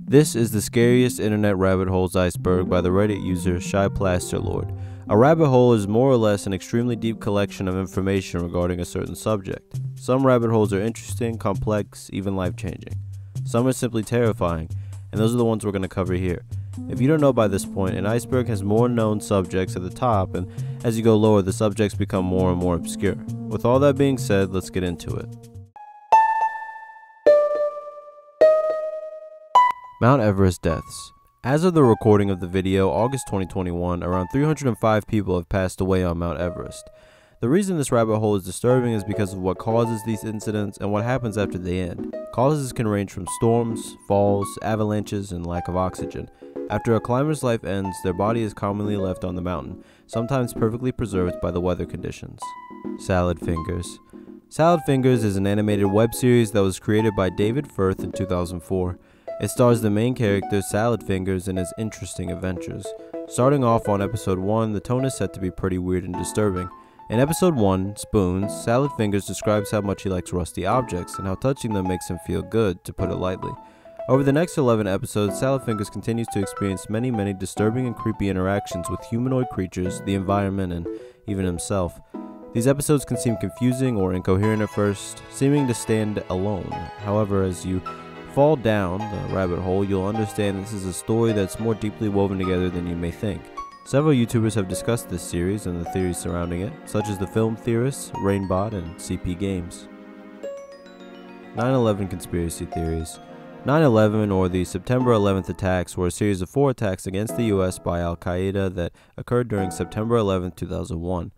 This is the scariest internet rabbit holes iceberg by the Reddit user shyplasterlord. A rabbit hole is more or less an extremely deep collection of information regarding a certain subject. Some rabbit holes are interesting, complex, even life-changing. Some are simply terrifying, and those are the ones we're going to cover here. If you don't know by this point, an iceberg has more known subjects at the top, and as you go lower, the subjects become more and more obscure. With all that being said, let's get into it. Mount Everest deaths. As of the recording of the video, August 2021, around 305 people have passed away on Mount Everest. The reason this rabbit hole is disturbing is because of what causes these incidents and what happens after they end. Causes can range from storms, falls, avalanches, and lack of oxygen. After a climber's life ends, their body is commonly left on the mountain, sometimes perfectly preserved by the weather conditions. Salad Fingers. Salad Fingers is an animated web series that was created by David Firth in 2004. It stars the main character, Salad Fingers, in his interesting adventures. Starting off on episode 1, the tone is set to be pretty weird and disturbing. In episode 1, Spoons, Salad Fingers describes how much he likes rusty objects and how touching them makes him feel good, to put it lightly. Over the next 11 episodes, Salad Fingers continues to experience many disturbing and creepy interactions with humanoid creatures, the environment, and even himself. These episodes can seem confusing or incoherent at first, seeming to stand alone. However, as you fall down the rabbit hole, you'll understand this is a story that's more deeply woven together than you may think. Several YouTubers have discussed this series and the theories surrounding it, such as the film theorists, Rainbot, and CP Games. 9/11 conspiracy theories. 9/11, or the September 11th attacks, were a series of 4 attacks against the US by Al-Qaeda that occurred during September 11th, 2001.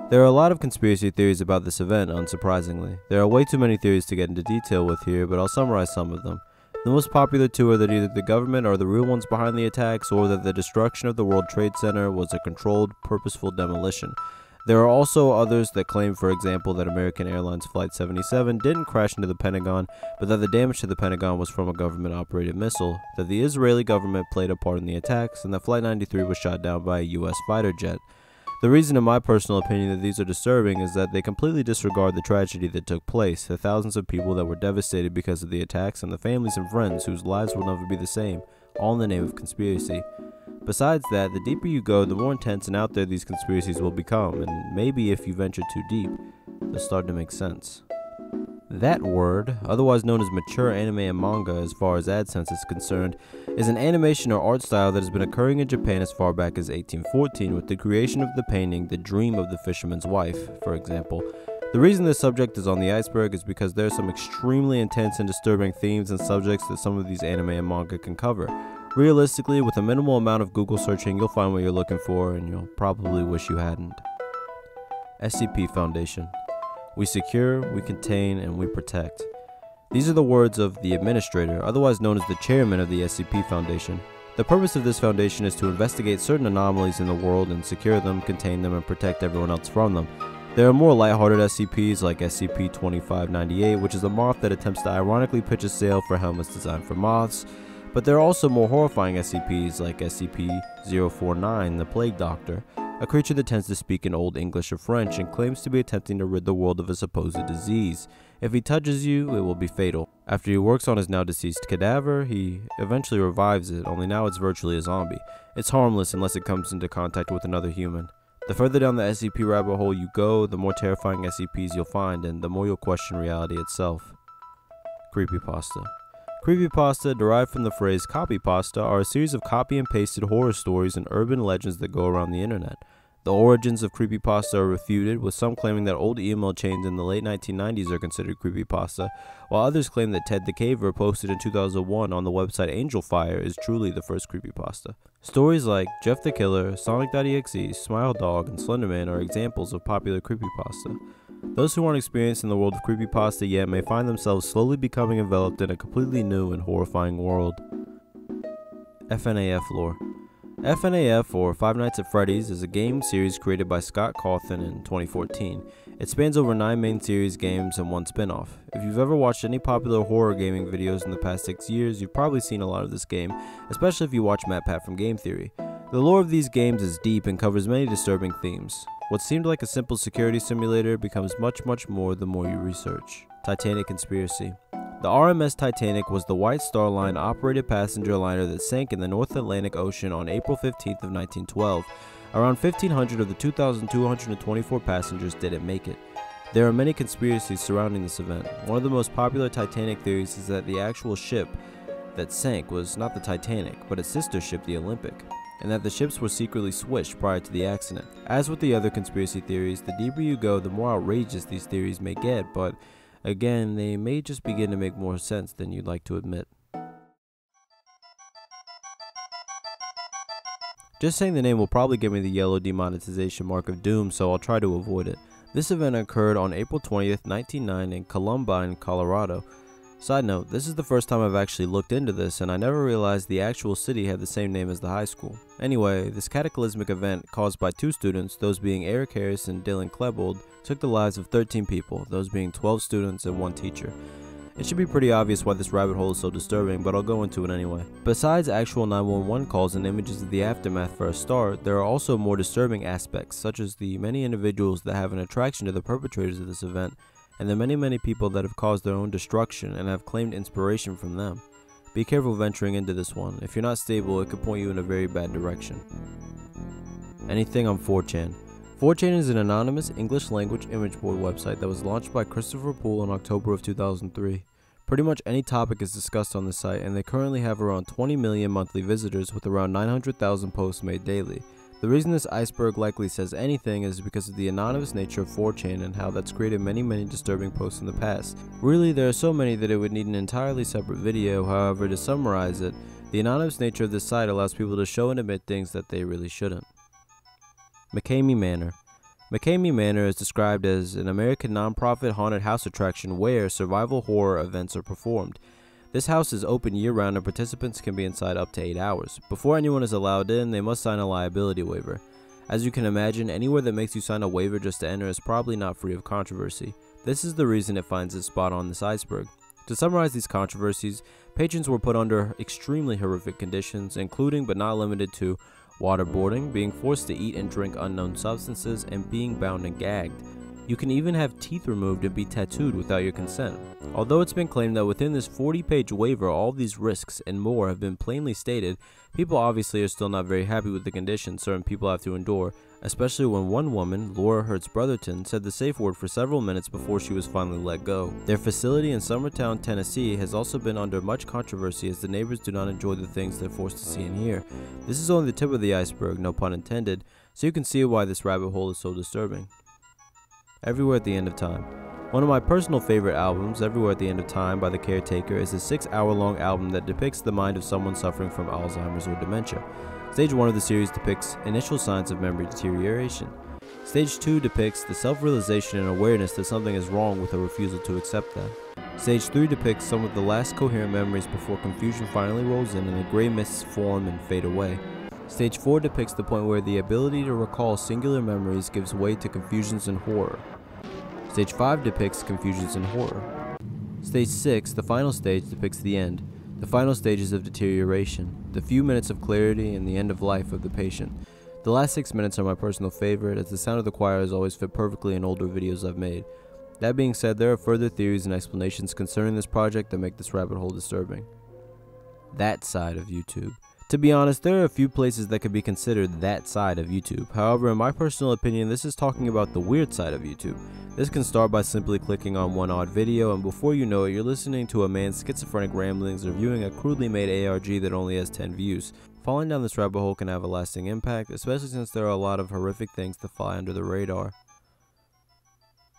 There are a lot of conspiracy theories about this event, unsurprisingly. There are way too many theories to get into detail with here, but I'll summarize some of them. The most popular two are that either the government are the real ones behind the attacks, or that the destruction of the World Trade Center was a controlled, purposeful demolition. There are also others that claim, for example, that American Airlines Flight 77 didn't crash into the Pentagon, but that the damage to the Pentagon was from a government-operated missile, that the Israeli government played a part in the attacks, and that Flight 93 was shot down by a US fighter jet. The reason, in my personal opinion, that these are disturbing is that they completely disregard the tragedy that took place, the thousands of people that were devastated because of the attacks, and the families and friends whose lives will never be the same, all in the name of conspiracy. Besides that, the deeper you go, the more intense and out there these conspiracies will become, and maybe if you venture too deep, they'll start to make sense. That word, otherwise known as mature anime and manga as far as AdSense is concerned, is an animation or art style that has been occurring in Japan as far back as 1814 with the creation of the painting The Dream of the Fisherman's Wife, for example. The reason this subject is on the iceberg is because there are some extremely intense and disturbing themes and subjects that some of these anime and manga can cover. Realistically, with a minimal amount of Google searching, you'll find what you're looking for, and you'll probably wish you hadn't. SCP Foundation. We secure, we contain, and we protect. These are the words of the administrator, otherwise known as the chairman of the SCP Foundation. The purpose of this foundation is to investigate certain anomalies in the world and secure them, contain them, and protect everyone else from them. There are more lighthearted SCPs like SCP-2598, which is a moth that attempts to ironically pitch a sale for helmets designed for moths. But there are also more horrifying SCPs like SCP-049, the Plague Doctor, a creature that tends to speak in Old English or French and claims to be attempting to rid the world of a supposed disease. If he touches you, it will be fatal. After he works on his now deceased cadaver, he eventually revives it, only now it's virtually a zombie. It's harmless unless it comes into contact with another human. The further down the SCP rabbit hole you go, the more terrifying SCPs you'll find, and the more you'll question reality itself. Creepypasta. Creepypasta, derived from the phrase copypasta, are a series of copy and pasted horror stories and urban legends that go around the internet. The origins of creepypasta are refuted, with some claiming that old email chains in the late 1990s are considered creepypasta, while others claim that Ted the Caver, posted in 2001 on the website Angelfire, is truly the first creepypasta. Stories like Jeff the Killer, Sonic.exe, Smile Dog, and Slenderman are examples of popular creepypasta. Those who aren't experienced in the world of creepypasta yet may find themselves slowly becoming enveloped in a completely new and horrifying world. FNAF lore. FNAF, or Five Nights at Freddy's, is a game series created by Scott Cawthon in 2014. It spans over 9 main series games and 1 spin-off. If you've ever watched any popular horror gaming videos in the past 6 years, you've probably seen a lot of this game, especially if you watch MatPat from Game Theory. The lore of these games is deep and covers many disturbing themes. What seemed like a simple security simulator becomes much more the more you research. Titanic Conspiracy. The RMS Titanic was the White Star Line operated passenger liner that sank in the North Atlantic Ocean on April 15th of 1912. Around 1,500 of the 2,224 passengers didn't make it. There are many conspiracies surrounding this event. One of the most popular Titanic theories is that the actual ship that sank was not the Titanic, but its sister ship, the Olympic, and that the ships were secretly switched prior to the accident. As with the other conspiracy theories, the deeper you go, the more outrageous these theories may get, but again, they may just begin to make more sense than you'd like to admit. Just saying the name will probably give me the yellow demonetization mark of doom, so I'll try to avoid it. This event occurred on April 20th, 1909 in Columbine, Colorado. Side note, this is the first time I've actually looked into this, and I never realized the actual city had the same name as the high school. Anyway, this cataclysmic event, caused by two students, those being Eric Harris and Dylan Klebold, took the lives of 13 people, those being 12 students and 1 teacher. It should be pretty obvious why this rabbit hole is so disturbing, but I'll go into it anyway. Besides actual 911 calls and images of the aftermath for a start, there are also more disturbing aspects, such as the many individuals that have an attraction to the perpetrators of this event, and the many people that have caused their own destruction and have claimed inspiration from them. Be careful venturing into this one. If you're not stable, it could point you in a very bad direction. Anything on 4chan. 4chan is an anonymous English language image board website that was launched by Christopher Poole in October of 2003. Pretty much any topic is discussed on the site, and they currently have around 20 million monthly visitors with around 900,000 posts made daily. The reason this Iceberg likely says anything is because of the anonymous nature of 4chan and how that's created many disturbing posts in the past. Really, there are so many that it would need an entirely separate video. However, to summarize it, the anonymous nature of this site allows people to show and admit things that they really shouldn't. McCamey Manor. McCamey Manor is described as an American non-profit haunted house attraction where survival horror events are performed. This house is open year-round and participants can be inside up to 8 hours. Before anyone is allowed in, they must sign a liability waiver. As you can imagine, anywhere that makes you sign a waiver just to enter is probably not free of controversy. This is the reason it finds its spot on this iceberg. To summarize these controversies, patrons were put under extremely horrific conditions, including but not limited to waterboarding, being forced to eat and drink unknown substances, and being bound and gagged. You can even have teeth removed and be tattooed without your consent. Although it's been claimed that within this 40-page waiver all these risks and more have been plainly stated, people obviously are still not very happy with the conditions certain people have to endure, especially when one woman, Laura Hertz-Brotherton, said the safe word for several minutes before she was finally let go. Their facility in Summertown, Tennessee has also been under much controversy as the neighbors do not enjoy the things they're forced to see and hear. This is only the tip of the iceberg, no pun intended, so you can see why this rabbit hole is so disturbing. Everywhere at the End of Time. One of my personal favorite albums, Everywhere at the End of Time by The Caretaker, is a 6-hour-long album that depicts the mind of someone suffering from Alzheimer's or dementia. Stage 1 of the series depicts initial signs of memory deterioration. Stage 2 depicts the self-realization and awareness that something is wrong with a refusal to accept that. Stage 3 depicts some of the last coherent memories before confusion finally rolls in and the gray mists form and fade away. Stage 4 depicts the point where the ability to recall singular memories gives way to confusions and horror. Stage 5 depicts confusions and horror. Stage 6, the final stage, depicts the end, the final stages of deterioration, the few minutes of clarity, and the end of life of the patient. The last 6 minutes are my personal favorite, as the sound of the choir has always fit perfectly in older videos I've made. That being said, there are further theories and explanations concerning this project that make this rabbit hole disturbing. That side of YouTube. To be honest, there are a few places that could be considered that side of YouTube. However, in my personal opinion, this is talking about the weird side of YouTube. This can start by simply clicking on one odd video, and before you know it, you're listening to a man's schizophrenic ramblings or viewing a crudely made ARG that only has 10 views. Falling down this rabbit hole can have a lasting impact, especially since there are a lot of horrific things that fly under the radar.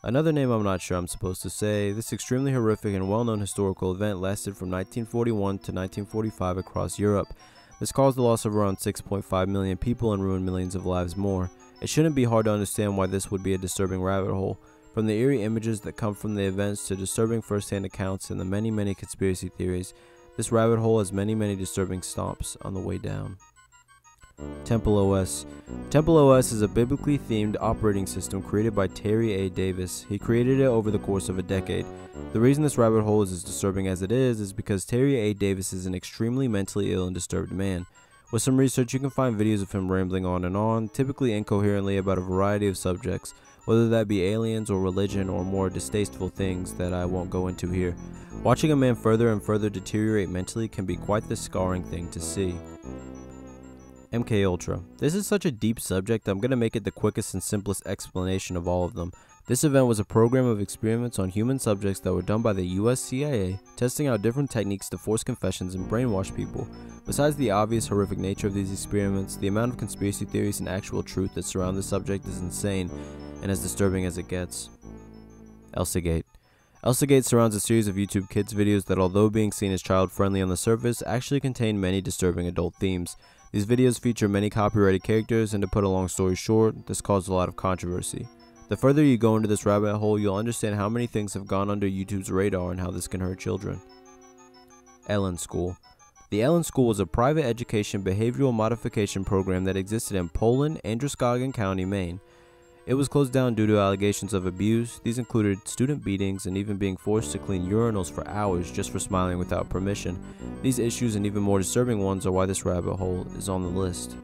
Another name I'm not sure I'm supposed to say, this extremely horrific and well-known historical event lasted from 1941 to 1945 across Europe. This caused the loss of around 6.5 million people and ruined millions of lives more. It shouldn't be hard to understand why this would be a disturbing rabbit hole. From the eerie images that come from the events to disturbing first-hand accounts and the many conspiracy theories, this rabbit hole has many disturbing stops on the way down. Temple OS. Temple OS is a biblically themed operating system created by Terry A. Davis. He created it over the course of a decade. The reason this rabbit hole is as disturbing as it is because Terry A. Davis is an extremely mentally ill and disturbed man. With some research, you can find videos of him rambling on and on, typically incoherently about a variety of subjects. whether that be aliens or religion or more distasteful things that I won't go into here. Watching a man further and further deteriorate mentally can be quite the scarring thing to see. MKUltra. This is such a deep subject, I'm going to make it the quickest and simplest explanation of all of them. This event was a program of experiments on human subjects that were done by the US CIA, testing out different techniques to force confessions and brainwash people. Besides the obvious horrific nature of these experiments, the amount of conspiracy theories and actual truth that surround the subject is insane and as disturbing as it gets. Elsagate. Elsagate surrounds a series of YouTube Kids videos that, although being seen as child-friendly on the surface, actually contain many disturbing adult themes. These videos feature many copyrighted characters, and to put a long story short, this caused a lot of controversy. The further you go into this rabbit hole, you'll understand how many things have gone under YouTube's radar and how this can hurt children. Ellen School. The Ellen School was a private education behavioral modification program that existed in Poland, Androscoggin County, Maine. It was closed down due to allegations of abuse. These included student beatings and even being forced to clean urinals for hours just for smiling without permission. These issues and even more disturbing ones are why this rabbit hole is on the list.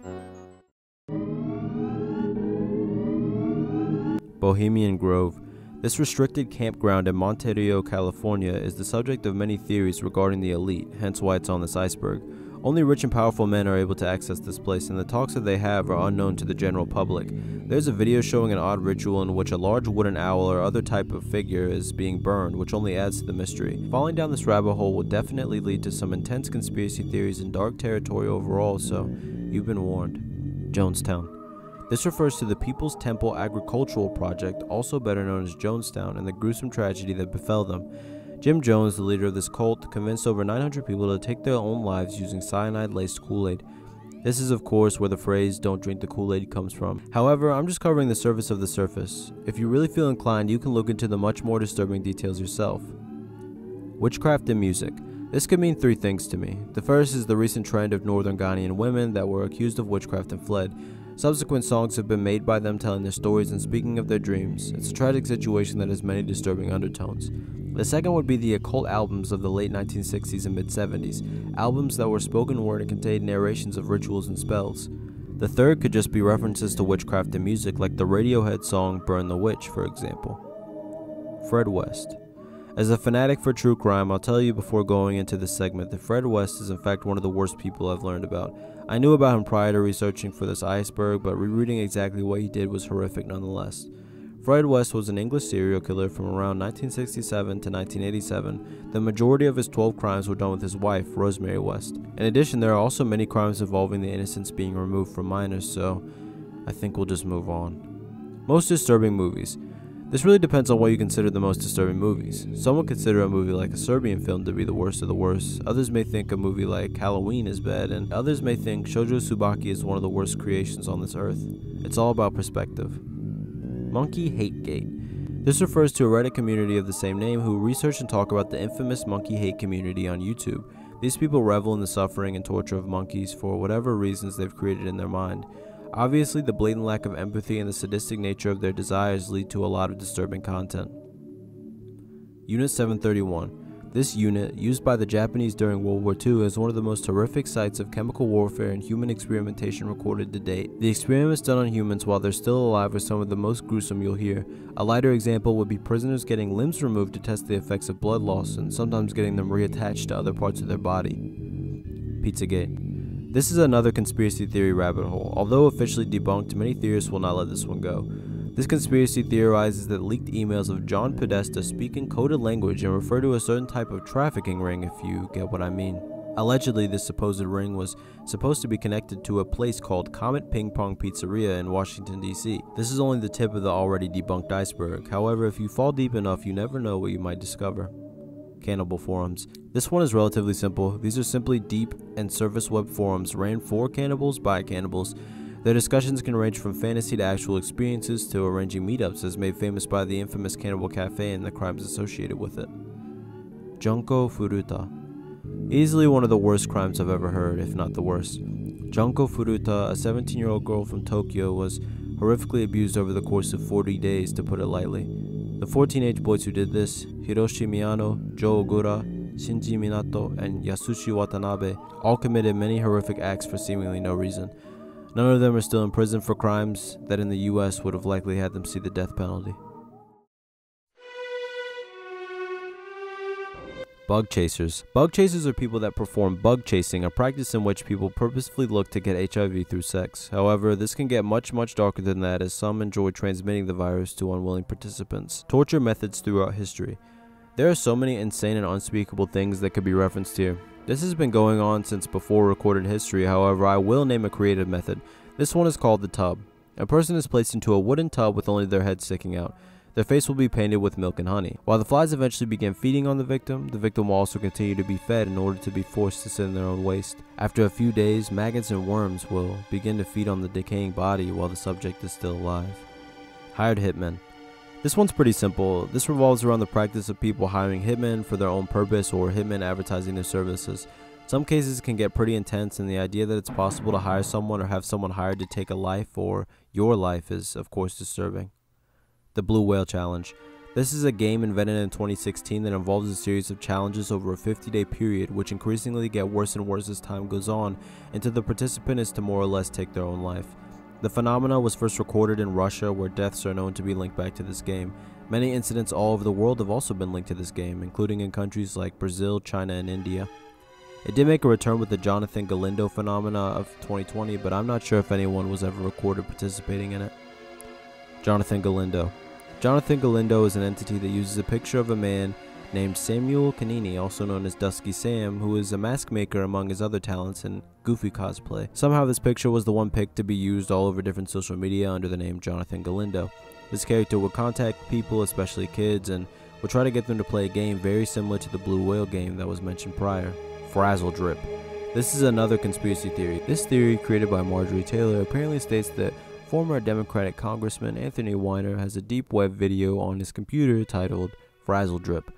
Bohemian Grove. This restricted campground in Montevideo, California is the subject of many theories regarding the elite, hence why it's on this iceberg. Only rich and powerful men are able to access this place, and the talks that they have are unknown to the general public. There's a video showing an odd ritual in which a large wooden owl or other type of figure is being burned, which only adds to the mystery. Falling down this rabbit hole will definitely lead to some intense conspiracy theories and dark territory overall, so you've been warned. Jonestown. This refers to the People's Temple Agricultural Project, also better known as Jonestown, and the gruesome tragedy that befell them. Jim Jones, the leader of this cult, convinced over 900 people to take their own lives using cyanide-laced Kool-Aid. This is, of course, where the phrase, "don't drink the Kool-Aid" comes from. However, I'm just covering the surface of the surface. If you really feel inclined, you can look into the much more disturbing details yourself. Witchcraft and music. This could mean three things to me. The first is the recent trend of northern Ghanaian women that were accused of witchcraft and fled. Subsequent songs have been made by them telling their stories and speaking of their dreams. It's a tragic situation that has many disturbing undertones. The second would be the occult albums of the late 1960s and mid-70s, albums that were spoken word and contained narrations of rituals and spells. The third could just be references to witchcraft and music, like the Radiohead song Burn the Witch, for example. Fred West. As a fanatic for true crime, I'll tell you before going into this segment that Fred West is in fact one of the worst people I've learned about. I knew about him prior to researching for this iceberg, but rereading exactly what he did was horrific nonetheless. Fred West was an English serial killer from around 1967 to 1987. The majority of his 12 crimes were done with his wife, Rosemary West. In addition, there are also many crimes involving the innocents being removed from minors, so I think we'll just move on. Most disturbing movies. This really depends on what you consider the most disturbing movies. Some would consider a movie like a Serbian film to be the worst of the worst. Others may think a movie like Halloween is bad, and others may think Shoujo Tsubaki is one of the worst creations on this earth. It's all about perspective. Monkey Hate Gate. This refers to a Reddit community of the same name who research and talk about the infamous monkey hate community on YouTube. These people revel in the suffering and torture of monkeys for whatever reasons they've created in their mind. Obviously, the blatant lack of empathy and the sadistic nature of their desires lead to a lot of disturbing content. Unit 731. This unit, used by the Japanese during World War II, is one of the most horrific sites of chemical warfare and human experimentation recorded to date. The experiments done on humans while they're still alive are some of the most gruesome you'll hear. A lighter example would be prisoners getting limbs removed to test the effects of blood loss and sometimes getting them reattached to other parts of their body. Pizzagate. This is another conspiracy theory rabbit hole. Although officially debunked, many theorists will not let this one go. This conspiracy theorizes that leaked emails of John Podesta speak in coded language and refer to a certain type of trafficking ring, if you get what I mean. Allegedly, this supposed ring was supposed to be connected to a place called Comet Ping Pong Pizzeria in Washington, D.C. This is only the tip of the already debunked iceberg. However, if you fall deep enough, you never know what you might discover. Cannibal forums. This one is relatively simple. These are simply deep and surface web forums ran for cannibals by cannibals. Their discussions can range from fantasy to actual experiences to arranging meetups, as made famous by the infamous Cannibal Cafe and the crimes associated with it. Junko Furuta. Easily one of the worst crimes I've ever heard, if not the worst. Junko Furuta, a 17-year-old girl from Tokyo, was horrifically abused over the course of 40 days, to put it lightly. The 4 teenage boys who did this, Hiroshi Miyano, Joe Ogura, Shinji Minato, and Yasushi Watanabe, all committed many horrific acts for seemingly no reason. None of them are still in prison for crimes that in the US would have likely had them see the death penalty. Bug chasers. Bug chasers are people that perform bug chasing, a practice in which people purposefully look to get HIV through sex. However, this can get much darker than that, as some enjoy transmitting the virus to unwilling participants. Torture methods throughout history. There are so many insane and unspeakable things that could be referenced here. This has been going on since before recorded history, however, I will name a creative method. This one is called the tub. A person is placed into a wooden tub with only their head sticking out. Their face will be painted with milk and honey. While the flies eventually begin feeding on the victim will also continue to be fed in order to be forced to sit in their own waste. After a few days, maggots and worms will begin to feed on the decaying body while the subject is still alive. Hired hitmen. This one's pretty simple. This revolves around the practice of people hiring hitmen for their own purpose or hitmen advertising their services. Some cases can get pretty intense, and the idea that it's possible to hire someone or have someone hired to take a life or your life is of course disturbing. The Blue Whale Challenge. This is a game invented in 2016 that involves a series of challenges over a 50-day period, which increasingly get worse and worse as time goes on, until the participant is to more or less take their own life. The phenomena was first recorded in Russia, where deaths are known to be linked back to this game. Many incidents all over the world have also been linked to this game, including in countries like Brazil, China, and India. It did make a return with the Jonathan Galindo phenomena of 2020, but I'm not sure if anyone was ever recorded participating in it. Jonathan Galindo. Jonathan Galindo is an entity that uses a picture of a man named Samuel Canini, also known as Dusky Sam, who is a mask maker among his other talents in Goofy cosplay. Somehow this picture was the one picked to be used all over different social media under the name Jonathan Galindo. This character would contact people, especially kids, and would try to get them to play a game very similar to the Blue Whale game that was mentioned prior, Frazzle Drip. This is another conspiracy theory. This theory, created by Marjorie Taylor, apparently states that former Democratic Congressman Anthony Weiner has a deep web video on his computer titled Frazzle Drip.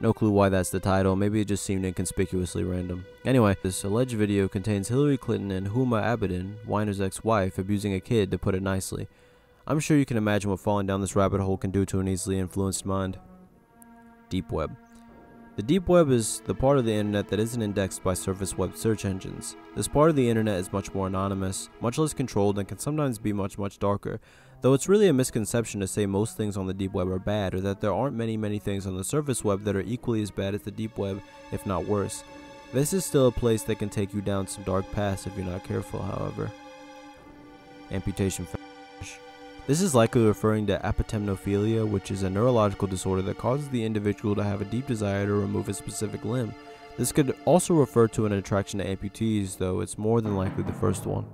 No clue why that's the title, maybe it just seemed inconspicuously random. Anyway, this alleged video contains Hillary Clinton and Huma Abedin, Weiner's ex-wife, abusing a kid, to put it nicely. I'm sure you can imagine what falling down this rabbit hole can do to an easily influenced mind. Deep Web. The deep web is the part of the internet that isn't indexed by surface web search engines. This part of the internet is much more anonymous, much less controlled, and can sometimes be much darker. Though it's really a misconception to say most things on the deep web are bad, or that there aren't many things on the surface web that are equally as bad as the deep web, if not worse. This is still a place that can take you down some dark paths if you're not careful, however. Amputation fetish. This is likely referring to apotemnophilia, which is a neurological disorder that causes the individual to have a deep desire to remove a specific limb. This could also refer to an attraction to amputees, though it's more than likely the first one.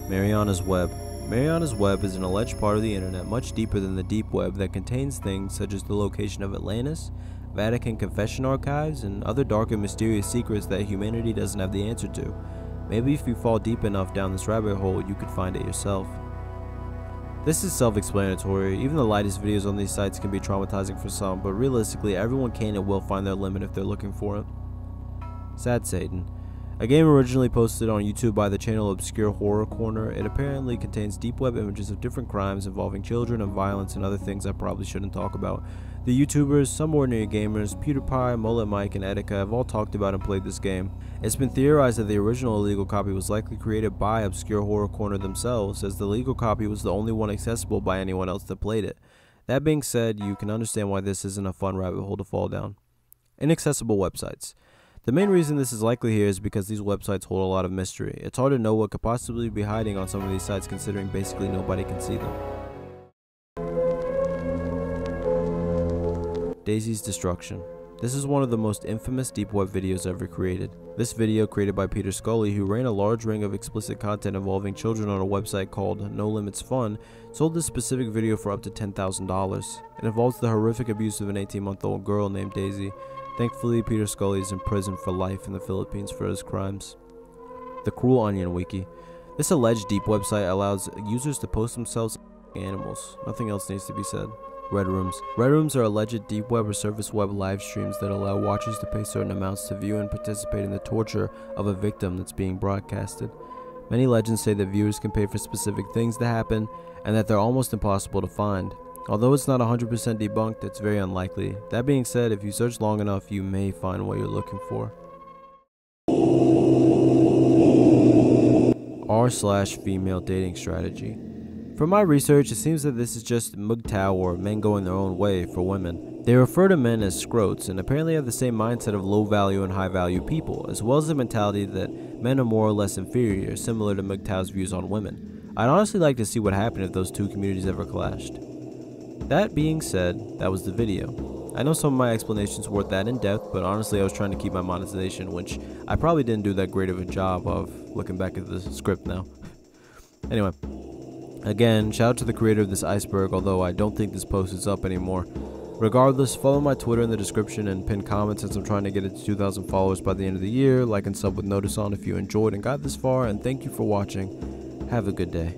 Mariana's Web. Mariana's Web is an alleged part of the internet much deeper than the deep web that contains things such as the location of Atlantis, Vatican confession archives, and other dark and mysterious secrets that humanity doesn't have the answer to. Maybe if you fall deep enough down this rabbit hole, you could find it yourself. This is self-explanatory. Even the lightest videos on these sites can be traumatizing for some, but realistically, everyone can and will find their limit if they're looking for it. Sad Satan. A game originally posted on YouTube by the channel Obscure Horror Corner, it apparently contains deep web images of different crimes involving children and violence and other things I probably shouldn't talk about. The YouTubers, some ordinary gamers, PewDiePie, Mullet Mike, and Etika have all talked about and played this game. It's been theorized that the original illegal copy was likely created by Obscure Horror Corner themselves, as the legal copy was the only one accessible by anyone else that played it. That being said, you can understand why this isn't a fun rabbit hole to fall down. Inaccessible websites. The main reason this is likely here is because these websites hold a lot of mystery. It's hard to know what could possibly be hiding on some of these sites, considering basically nobody can see them. Daisy's Destruction. This is one of the most infamous deep web videos ever created. This video, created by Peter Scully, who ran a large ring of explicit content involving children on a website called No Limits Fun, sold this specific video for up to $10,000. It involves the horrific abuse of an 18-month-old girl named Daisy. Thankfully, Peter Scully is in prison for life in the Philippines for his crimes. The Cruel Onion Wiki. This alleged deep website allows users to post themselves as animals. Nothing else needs to be said. Red Rooms. Red Rooms are alleged deep web or surface web live streams that allow watchers to pay certain amounts to view and participate in the torture of a victim that's being broadcasted. Many legends say that viewers can pay for specific things to happen, and that they're almost impossible to find. Although it's not 100% debunked, it's very unlikely. That being said, if you search long enough, you may find what you're looking for. r/female dating strategy. From my research, it seems that this is just MGTOW, or men going their own way, for women. They refer to men as scrotes and apparently have the same mindset of low value and high value people, as well as the mentality that men are more or less inferior, similar to MGTOW's views on women. I'd honestly like to see what happened if those two communities ever clashed. That being said, that was the video. I know some of my explanations weren't that in depth, but honestly I was trying to keep my monetization, which I probably didn't do that great of a job of, looking back at the script now. Anyway. Again, shout out to the creator of this Iceberg, although I don't think this post is up anymore. Regardless, follow my Twitter in the description and pin comments since I'm trying to get it to 2,000 followers by the end of the year. Like and sub with notice on if you enjoyed and got this far, and thank you for watching. Have a good day.